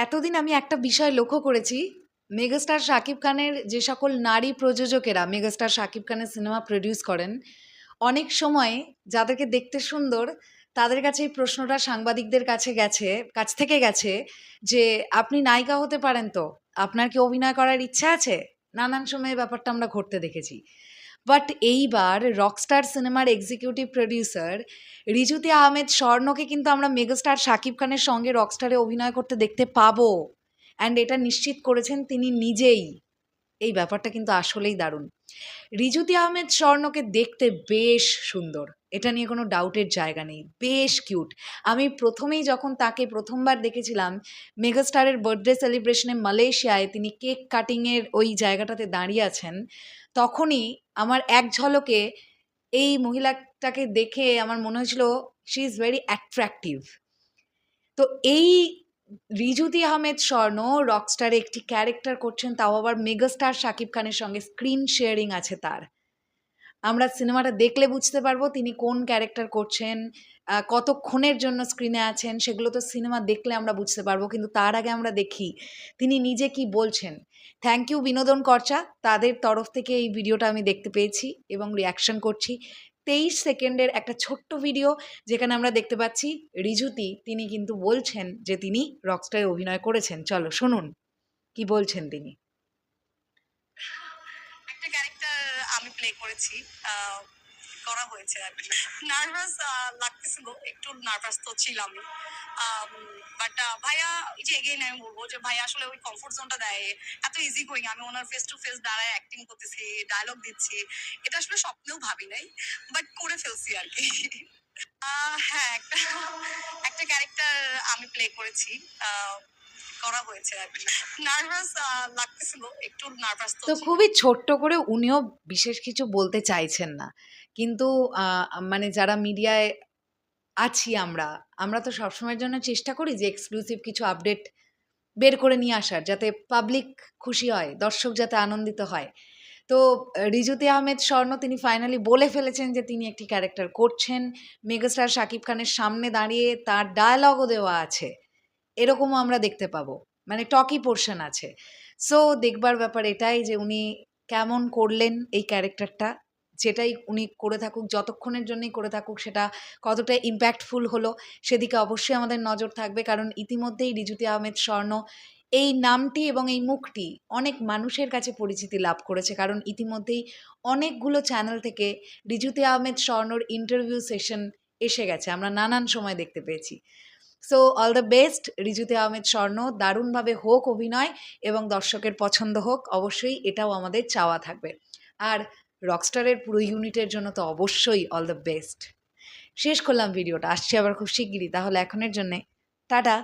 এতদিন আমি একটা বিষয় লক্ষ্য করেছি, মেগাস্টার শাকিব খানের যে সকল নারী প্রযোজকেরা মেগাস্টার শাকিব খানের সিনেমা প্রডিউস করেন, অনেক সময় যাদেরকে দেখতে সুন্দর তাদের কাছে এই প্রশ্নটা সাংবাদিকদের কাছ থেকে গেছে যে আপনি নায়িকা হতে পারেন তো, আপনার কি অভিনয় করার ইচ্ছা আছে? নানান সময় এই ব্যাপারটা আমরা ঘটতে দেখেছি। বাট এইবার রকস্টার সিনেমার এক্সিকিউটিভ প্রডিউসার রিজুতি আহমেদ স্বর্ণকে কিন্তু আমরা মেগাস্টার শাকিব খানের সঙ্গে রকস্টারে অভিনয় করতে দেখতে পাবো, অ্যান্ড এটা নিশ্চিত করেছেন তিনি নিজেই। এই ব্যাপারটা কিন্তু আসলেই দারুণ। রিজুতি আহমেদ স্বর্ণকে দেখতে বেশ সুন্দর, এটা নিয়ে কোনো ডাউটের জায়গা নেই, বেশ কিউট। আমি প্রথমেই যখন তাকে প্রথমবার দেখেছিলাম মেগাস্টারের বার্থডে সেলিব্রেশনে মালয়েশিয়ায়, তিনি কেক কাটিংয়ের ওই জায়গাটাতে দাঁড়িয়ে আছেন, তখনই আমার এক ঝলকে এই মহিলাটাকে দেখে আমার মনে হয়েছিল শি ইজ ভেরি অ্যাট্রাকটিভ। তো এই রিজুতি আহমেদ স্বর্ণ রকস্টারে একটি ক্যারেক্টার করছেন, তাও আবার মেগাস্টার শাকিব খানের সঙ্গে স্ক্রিন শেয়ারিং আছে তার। আমরা সিনেমাটা দেখলে বুঝতে পারবো তিনি কোন ক্যারেক্টার করছেন, কতক্ষণের জন্য স্ক্রিনে আছেন, সেগুলো তো সিনেমা দেখলে আমরা বুঝতে পারবো। কিন্তু তার আগে আমরা দেখি তিনি নিজে কি বলছেন। থ্যাংক ইউ বিনোদন কর্চা, তাদের তরফ থেকে এই ভিডিওটা আমি দেখতে পেয়েছি এবং রিয়াকশন করছি। 23 সেকেন্ডের একটা ছোট্ট ভিডিও, যেখানে আমরা দেখতে পাচ্ছি রিজুতি তিনি কিন্তু বলছেন যে তিনি রকস্টারে অভিনয় করেছেন। চলো শুনুন কি বলছেন তিনি। একটা ক্যারেক্টার আমি প্লে করেছি, করা হয়েছে আর কি। নার্ভাস লাগতেছিল, একটু নার্ভাস তো ছিলামই। বাট ভাইয়া, এই যে এগেইন আমি বলবো যে ভাইয়া আসলে ওই কমফোর্ট জোনটা দেয়, এত ইজি গোয়িং। আমি ওনার ফেস টু ফেস দাঁড়ায় অ্যাক্টিং করতেছি, ডায়লগ দিচ্ছি, এটা আসলে স্বপ্নেও ভাবি নাই, বাট করে ফেলছি আর কি। হ্যাঁ, একটা একটা ক্যারেক্টার আমি প্লে করেছি, করা হয়েছে আর কি। নার্ভাস লাগতেছিল, একটু নার্ভাস তো খুবই ছোট্ট করে উনিও বিশেষ কিছু বলতে চাইছেন না। কিন্তু মানে যারা মিডিয়ায় আছি আমরা তো সবসময়ের জন্য চেষ্টা করি যে এক্সক্লুসিভ কিছু আপডেট বের করে নিয়ে আসার, যাতে পাবলিক খুশি হয়, দর্শক যাতে আনন্দিত হয়। তো রিজুতি আহমেদ স্বর্ণ তিনি ফাইনালি বলে ফেলেছেন যে তিনি একটি ক্যারেক্টার করছেন। মেগাস্টার শাকিব খানের সামনে দাঁড়িয়ে তার ডায়ালগও দেওয়া আছে, এরকমও আমরা দেখতে পাবো, মানে টকি পোর্শন আছে। সো দেখবার ব্যাপার এটাই যে উনি কেমন করলেন এই ক্যারেক্টারটা, যেটাই উনি করে থাকুক, যতক্ষণের জন্যই করে থাকুক, সেটা কতটা ইম্প্যাক্টফুল হলো সেদিকে অবশ্যই আমাদের নজর থাকবে। কারণ ইতিমধ্যেই রিজুতি আহমেদ স্বর্ণ এই নামটি এবং এই মুখটি অনেক মানুষের কাছে পরিচিতি লাভ করেছে, কারণ ইতিমধ্যেই অনেকগুলো চ্যানেল থেকে রিজুতি আহমেদ স্বর্ণর ইন্টারভিউ সেশন এসে গেছে, আমরা নানান সময় দেখতে পেয়েছি। So all the best Rijuti Ahmed Swarna, দারুণভাবে হোক অভিনয় এবং দর্শকের পছন্দ হোক, অবশ্যই এটাও আমাদের চাওয়া থাকবে। আর রকস্টারের পুরো ইউনিটের জন্য তো অবশ্যই অল দ্য বেস্ট। শেষ করলাম ভিডিওটা, আসছি আবার খুব শিগগিরই। তাহলে এখনের জন্যে টাটা।